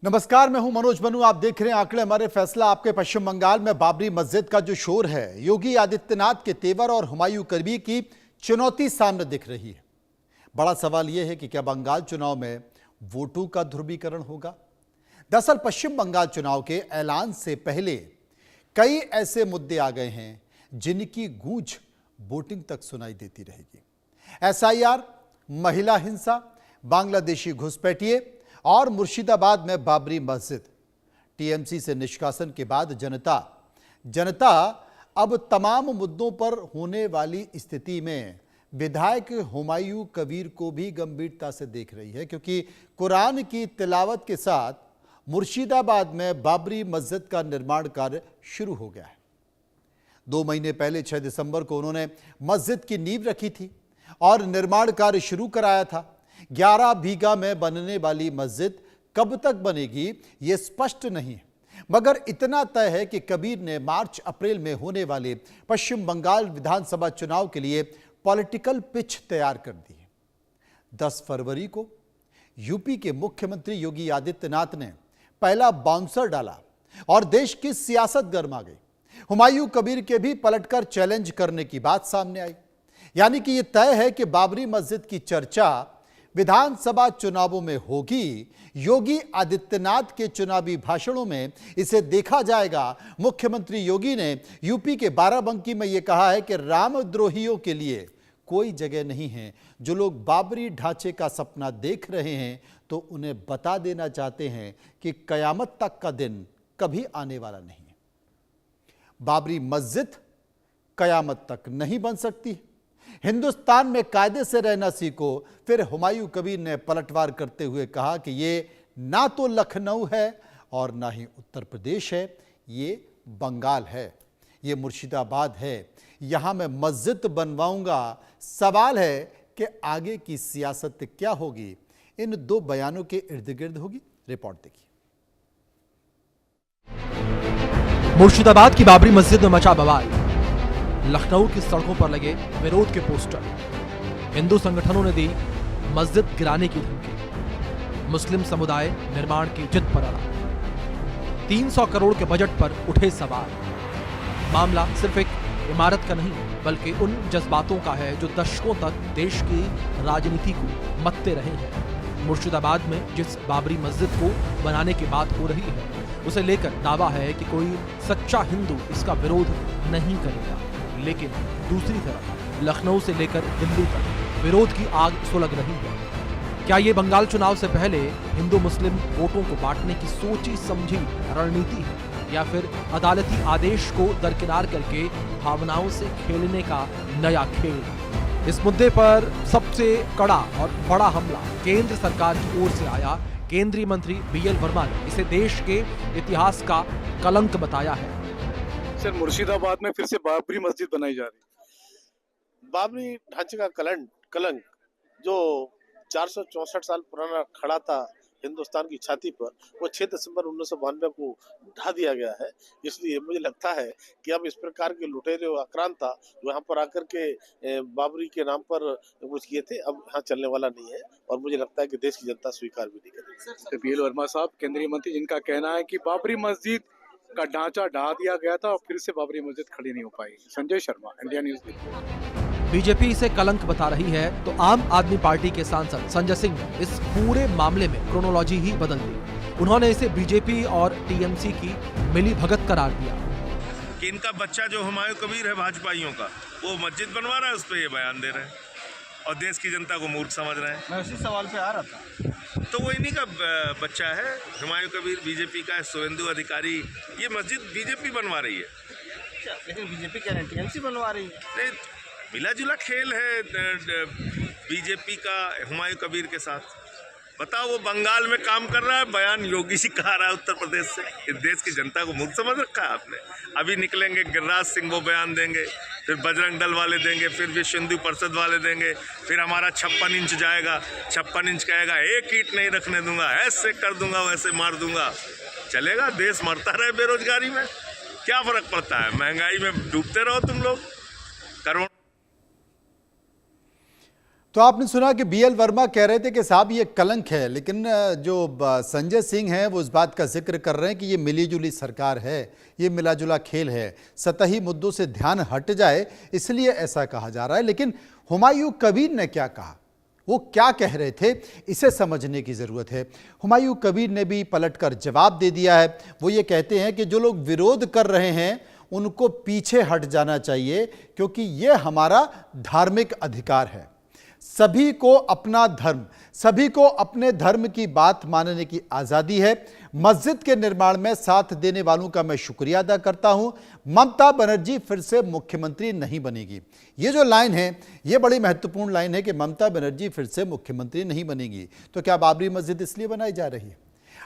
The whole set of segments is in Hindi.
नमस्कार, मैं हूं मनोज बनू। आप देख रहे हैं आंकड़े हमारे फैसला। आपके पश्चिम बंगाल में बाबरी मस्जिद का जो शोर है, योगी आदित्यनाथ के तेवर और हुमायूं कबीर की चुनौती सामने दिख रही है। बड़ा सवाल यह है कि क्या बंगाल चुनाव में वोटों का ध्रुवीकरण होगा। दरअसल पश्चिम बंगाल चुनाव के ऐलान से पहले कई ऐसे मुद्दे आ गए हैं जिनकी गूंज वोटिंग तक सुनाई देती रहेगी। एसआईआर, महिला हिंसा, बांग्लादेशी घुसपैठिए और मुर्शिदाबाद में बाबरी मस्जिद। टीएमसी से निष्कासन के बाद जनता अब तमाम मुद्दों पर होने वाली स्थिति में विधायक हुमायूं कबीर को भी गंभीरता से देख रही है, क्योंकि कुरान की तिलावत के साथ मुर्शिदाबाद में बाबरी मस्जिद का निर्माण कार्य शुरू हो गया है। 2 महीने पहले 6 दिसंबर को उन्होंने मस्जिद की नींव रखी थी और निर्माण कार्य शुरू कराया था। 11 बीघा में बनने वाली मस्जिद कब तक बनेगी यह स्पष्ट नहीं है, मगर इतना तय है कि कबीर ने मार्च अप्रैल में होने वाले पश्चिम बंगाल विधानसभा चुनाव के लिए पॉलिटिकल पिच तैयार कर दी है। 10 फरवरी को यूपी के मुख्यमंत्री योगी आदित्यनाथ ने पहला बाउंसर डाला और देश की सियासत गर्मा गई। हुमायूं कबीर के भी पलटकर चैलेंज करने की बात सामने आई। यानी कि यह तय है कि बाबरी मस्जिद की चर्चा विधानसभा चुनावों में होगी। योगी आदित्यनाथ के चुनावी भाषणों में इसे देखा जाएगा। मुख्यमंत्री योगी ने यूपी के बाराबंकी में यह कहा है कि रामद्रोहियों के लिए कोई जगह नहीं है। जो लोग बाबरी ढांचे का सपना देख रहे हैं तो उन्हें बता देना चाहते हैं कि कयामत तक का दिन कभी आने वाला नहीं है। बाबरी मस्जिद कयामत तक नहीं बन सकती। हिंदुस्तान में कायदे से रहना सीखो। फिर हुमायूं कबीर ने पलटवार करते हुए कहा कि ये ना तो लखनऊ है और ना ही उत्तर प्रदेश है, ये बंगाल है, ये मुर्शिदाबाद है। यहां मैं मस्जिद बनवाऊंगा। सवाल है कि आगे की सियासत क्या होगी। इन 2 बयानों के इर्द गिर्द होगी रिपोर्ट। देखिए। मुर्शिदाबाद की बाबरी मस्जिद में मचा बवाल। लखनऊ की सड़कों पर लगे विरोध के पोस्टर। हिंदू संगठनों ने दी मस्जिद गिराने की धमकी। मुस्लिम समुदाय निर्माण की जिद पर अड़ा। 300 करोड़ के बजट पर उठे सवाल। मामला सिर्फ एक इमारत का नहीं बल्कि उन जज्बातों का है जो दशकों तक देश की राजनीति को मत्ते रहे हैं। मुर्शिदाबाद में जिस बाबरी मस्जिद को बनाने की बात हो रही है उसे लेकर दावा है कि कोई सच्चा हिंदू इसका विरोध नहीं करेगा, लेकिन दूसरी तरफ लखनऊ से लेकर दिल्ली तक विरोध की आग सुलग रही है। क्या ये बंगाल चुनाव से पहले हिंदू मुस्लिम वोटों को बांटने की सोची समझी रणनीति है या फिर अदालती आदेश को दरकिनार करके भावनाओं से खेलने का नया खेल। इस मुद्दे पर सबसे कड़ा और बड़ा हमला केंद्र सरकार की ओर से आया। केंद्रीय मंत्री बीएल वर्मा ने इसे देश के इतिहास का कलंक बताया है। सर, मुर्शिदाबाद में फिर से बाबरी मस्जिद बनाई जा रही है। बाबरी ढांचे का कलंक जो 464 साल पुराना खड़ा था हिंदुस्तान की छाती पर, वो 6 दिसंबर 1992 को ढा दिया गया है। इसलिए मुझे लगता है कि अब इस प्रकार के लुटेरे और आक्रांता जो यहाँ पर आकर के बाबरी के नाम पर कुछ किए थे, अब यहाँ चलने वाला नहीं है और मुझे लगता है कि देश की जनता स्वीकार भी नहीं करेगी। बीएल वर्मा साहब, केंद्रीय मंत्री, जिनका कहना है कि बाबरी मस्जिद का ढांचा ढा दिया गया था और फिर से बाबरी मस्जिद खड़ी नहीं हो पाई। Sanjay Sharma, India News. BJP इसे कलंक बता रही है तो आम आदमी पार्टी के सांसद संजय सिंह ने इस पूरे मामले में क्रोनोलॉजी ही बदल दी। उन्होंने इसे बीजेपी और टीएमसी की मिली भगत करार दिया कि इनका बच्चा जो हुमायूं कबीर है भाजपाइयों का, वो मस्जिद बनवा रहा है, उस पर ये बयान दे रहे हैं और देश की जनता को मूर्ख समझ रहे हैं। मैं उसी सवाल पे आ रहा था। तो वो इन्हीं का बच्चा है हुमायूं कबीर, बीजेपी का शुभेंदु अधिकारी। ये मस्जिद बीजेपी बनवा रही है। लेकिन बीजेपी क्या नहीं, टीएमसी बनवा रही है। नहीं, मिला जुला खेल है बीजेपी का हुमायूं कबीर के साथ। बताओ, वो बंगाल में काम कर रहा है, बयान योगी जी कहा रहा है उत्तर प्रदेश से। इस देश की जनता को मूर्ख समझ रखा है आपने। अभी निकलेंगे गिरिराज सिंह, वो बयान देंगे, फिर बजरंग दल वाले देंगे, फिर विश्व हिंदू परिषद वाले देंगे, फिर हमारा 56 इंच जाएगा। 56 इंच कहेगा, एक ईंट नहीं रखने दूंगा, ऐसे कर दूंगा, वैसे मार दूंगा। चलेगा? देश मरता रहे बेरोजगारी में, क्या फर्क पड़ता है? महंगाई में डूबते रहो तुम लोग। करोड़ तो आपने सुना कि बीएल वर्मा कह रहे थे कि साहब ये कलंक है, लेकिन जो संजय सिंह हैं वो इस बात का जिक्र कर रहे हैं कि ये मिलीजुली सरकार है, ये मिलाजुला खेल है, सतही मुद्दों से ध्यान हट जाए इसलिए ऐसा कहा जा रहा है। लेकिन हुमायूं कबीर ने क्या कहा, वो क्या कह रहे थे, इसे समझने की ज़रूरत है। हुमायूं कबीर ने भी पलटकर जवाब दे दिया है। वो ये कहते हैं कि जो लोग विरोध कर रहे हैं उनको पीछे हट जाना चाहिए, क्योंकि ये हमारा धार्मिक अधिकार है। सभी को अपना धर्म, सभी को अपने धर्म की बात मानने की आज़ादी है। मस्जिद के निर्माण में साथ देने वालों का मैं शुक्रिया अदा करता हूं। ममता बनर्जी फिर से मुख्यमंत्री नहीं बनेगी। ये जो लाइन है ये बड़ी महत्वपूर्ण लाइन है कि ममता बनर्जी फिर से मुख्यमंत्री नहीं बनेगी। तो क्या बाबरी मस्जिद इसलिए बनाई जा रही है?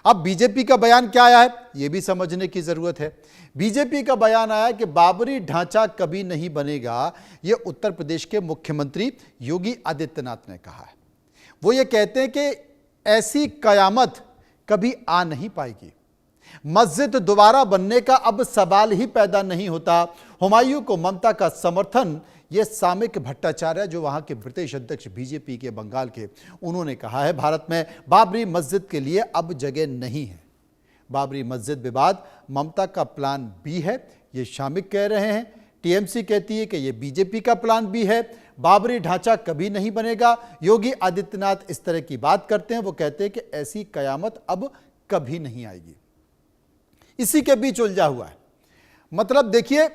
अब बीजेपी का बयान क्या आया है ये भी समझने की जरूरत है। बीजेपी का बयान आया कि बाबरी ढांचा कभी नहीं बनेगा, ये उत्तर प्रदेश के मुख्यमंत्री योगी आदित्यनाथ ने कहा है। वो ये कहते हैं कि ऐसी कयामत कभी आ नहीं पाएगी, मस्जिद दोबारा बनने का अब सवाल ही पैदा नहीं होता। हुमायूं को ममता का समर्थन ये सामिक भट्टाचार्य, जो वहां के प्रदेश अध्यक्ष बीजेपी के बंगाल के, उन्होंने कहा है भारत में बाबरी मस्जिद के लिए अब जगह नहीं है। बाबरी मस्जिद विवाद ममता का प्लान बी है, ये सामिक कह रहे हैं। टीएमसी कहती है कि ये बीजेपी का प्लान बी है, बाबरी ढांचा कभी नहीं बनेगा। योगी आदित्यनाथ इस तरह की बात करते हैं, वो कहते हैं कि ऐसी कयामत अब कभी नहीं आएगी। इसी के बीच उलझा हुआ है। मतलब देखिए,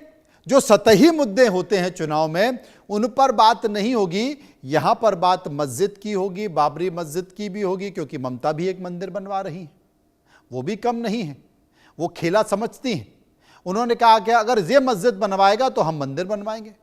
जो सतही मुद्दे होते हैं चुनाव में उन पर बात नहीं होगी, यहां पर बात मस्जिद की होगी, बाबरी मस्जिद की भी होगी, क्योंकि ममता भी एक मंदिर बनवा रही है, वो भी कम नहीं है, वो खेला समझती हैं। उन्होंने कहा कि अगर ये मस्जिद बनवाएगा तो हम मंदिर बनवाएंगे,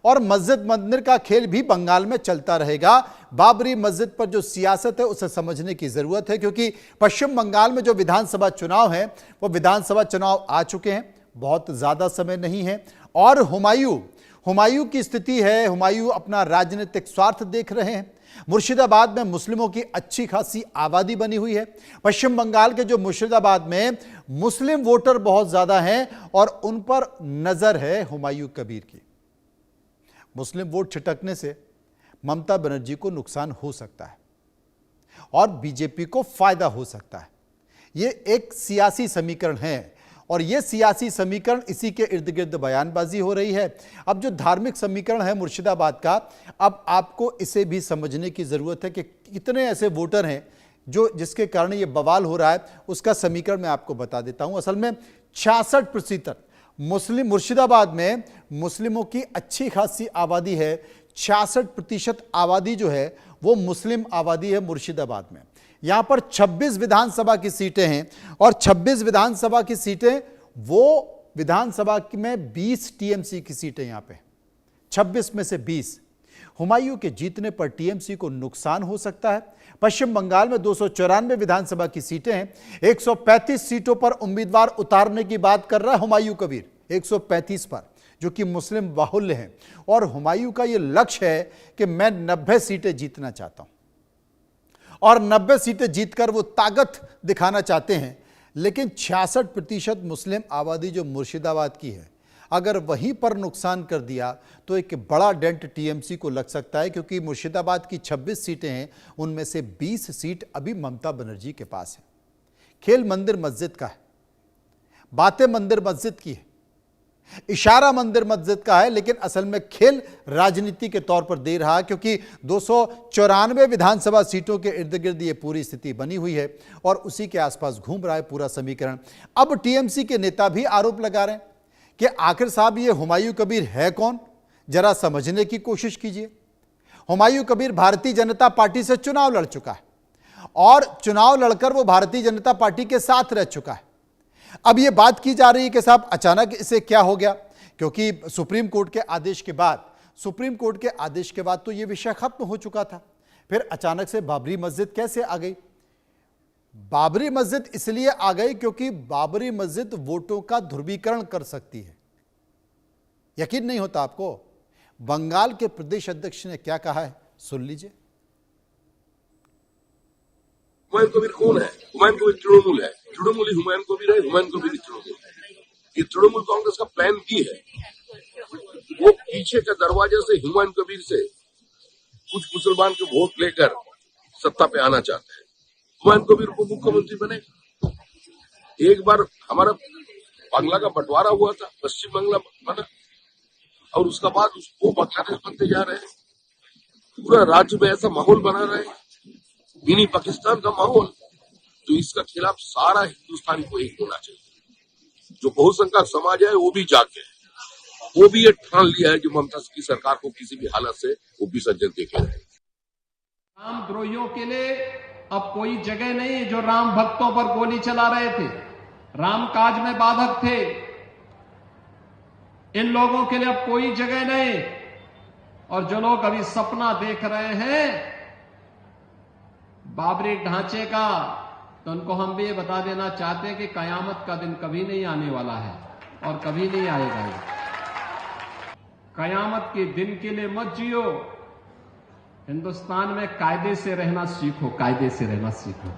और मस्जिद मंदिर का खेल भी बंगाल में चलता रहेगा। बाबरी मस्जिद पर जो सियासत है उसे समझने की जरूरत है, क्योंकि पश्चिम बंगाल में जो विधानसभा चुनाव है वो विधानसभा चुनाव आ चुके हैं, बहुत ज़्यादा समय नहीं है। और हुमायूं की स्थिति है, हुमायूं अपना राजनीतिक स्वार्थ देख रहे हैं। मुर्शिदाबाद में मुस्लिमों की अच्छी खासी आबादी बनी हुई है। पश्चिम बंगाल के जो मुर्शिदाबाद में मुस्लिम वोटर बहुत ज़्यादा हैं और उन पर नज़र है हुमायूं कबीर की। मुस्लिम वोट छिटकने से ममता बनर्जी को नुकसान हो सकता है और बीजेपी को फायदा हो सकता है। ये एक सियासी समीकरण है और ये सियासी समीकरण, इसी के इर्द गिर्द बयानबाजी हो रही है। अब जो धार्मिक समीकरण है मुर्शिदाबाद का, अब आपको इसे भी समझने की ज़रूरत है कि कितने ऐसे वोटर हैं जिसके कारण ये बवाल हो रहा है। उसका समीकरण मैं आपको बता देता हूं। असल में 66% मुस्लिम, मुर्शिदाबाद में मुस्लिमों की अच्छी खासी आबादी है। 66% आबादी जो है वो मुस्लिम आबादी है मुर्शिदाबाद में। यहाँ पर 26 विधानसभा की सीटें हैं और 26 विधानसभा की सीटें, वो विधानसभा में 20 टीएमसी की सीटें यहाँ पे, 26 में से 20। हुमायूं के जीतने पर टीएमसी को नुकसान हो सकता है। पश्चिम बंगाल में 294 विधानसभा की सीटें हैं, 135 सीटों पर उम्मीदवार उतारने की बात कर रहा है हुमायूं कबीर, 135 पर, जो कि मुस्लिम बाहुल्य हैं। और हुमायूं का ये लक्ष्य है कि मैं 90 सीटें जीतना चाहता हूं और 90 सीटें जीतकर वो ताकत दिखाना चाहते हैं। लेकिन 66% मुस्लिम आबादी जो मुर्शिदाबाद की है, अगर वहीं पर नुकसान कर दिया तो एक बड़ा डेंट टीएमसी को लग सकता है, क्योंकि मुर्शिदाबाद की 26 सीटें हैं, उनमें से 20 सीट अभी ममता बनर्जी के पास है। खेल मंदिर मस्जिद का है, बातें मंदिर मस्जिद की है, इशारा मंदिर मस्जिद का है, लेकिन असल में खेल राजनीति के तौर पर दे रहा है, क्योंकि 294 विधानसभा सीटों के इर्द गिर्द ये पूरी स्थिति बनी हुई है और उसी के आसपास घूम रहा है पूरा समीकरण। अब टीएमसी के नेता भी आरोप लगा रहे हैं कि आखिर साहब ये हुमायूं कबीर है कौन, जरा समझने की कोशिश कीजिए। हुमायूं कबीर भारतीय जनता पार्टी से चुनाव लड़ चुका है और चुनाव लड़कर वो भारतीय जनता पार्टी के साथ रह चुका है। अब ये बात की जा रही है कि साहब अचानक इसे क्या हो गया, क्योंकि सुप्रीम कोर्ट के आदेश के बाद तो ये विषय खत्म हो चुका था। फिर अचानक से बाबरी मस्जिद कैसे आ गई? बाबरी मस्जिद इसलिए आ गई क्योंकि बाबरी मस्जिद वोटों का ध्रुवीकरण कर सकती है। यकीन नहीं होता आपको? बंगाल के प्रदेश अध्यक्ष ने क्या कहा है, सुन लीजिए। हुमायूं कबीर कौन है? हुमायूं कबीर तृणमूल है, तृणमूल ही हुमायूं कबीर है, हुमायूं कबीर ही तृणमूल है। ये तृणमूल कांग्रेस का प्लान बी है। वो पीछे के दरवाजे से हुमायूं कबीर से कुछ मुसलमान के वोट लेकर सत्ता पे आना चाहते हैं। हुमायूं कबीर को मुख्यमंत्री बने। एक बार हमारा बांग्ला का बंटवारा हुआ था, पश्चिम बांग्ला बना, और उसका बाद वो बांग्लादेश बनते जा रहे हैं। पूरा राज्य में ऐसा माहौल बना रहे हैं, मिनी पाकिस्तान का माहौल। तो इसका खिलाफ सारा हिंदुस्तानी को एक होना चाहिए। जो बहुसंख्यक समाज है वो भी जागे, वो भी ये ठान लिया है जो ममता की सरकार को किसी भी हालत से वो विसर्जन देके रहे। रामद्रोहियों के लिए अब कोई जगह नहीं जो राम भक्तों पर गोली चला रहे थे, राम काज में बाधक थे, इन लोगों के लिए अब कोई जगह नहीं। और जो लोग अभी सपना देख रहे हैं बाबरी ढांचे का, तो उनको हम भी ये बता देना चाहते हैं कि कयामत का दिन कभी नहीं आने वाला है और कभी नहीं आएगा। कयामत के दिन के लिए मत जियो, हिंदुस्तान में कायदे से रहना सीखो, कायदे से रहना सीखो।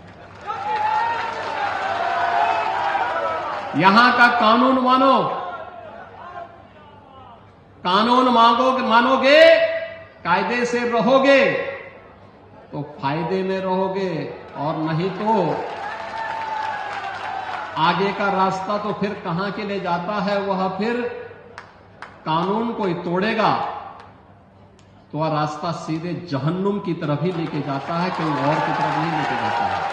यहां का कानून मानो, कानून मानोगे, कायदे से रहोगे तो फायदे में रहोगे, और नहीं तो आगे का रास्ता तो फिर कहां के लिए जाता है, वह फिर कानून कोई तोड़ेगा तो वह रास्ता सीधे जहन्नुम की तरफ ही लेके जाता है, कहीं और की तरफ नहीं लेके जाता है।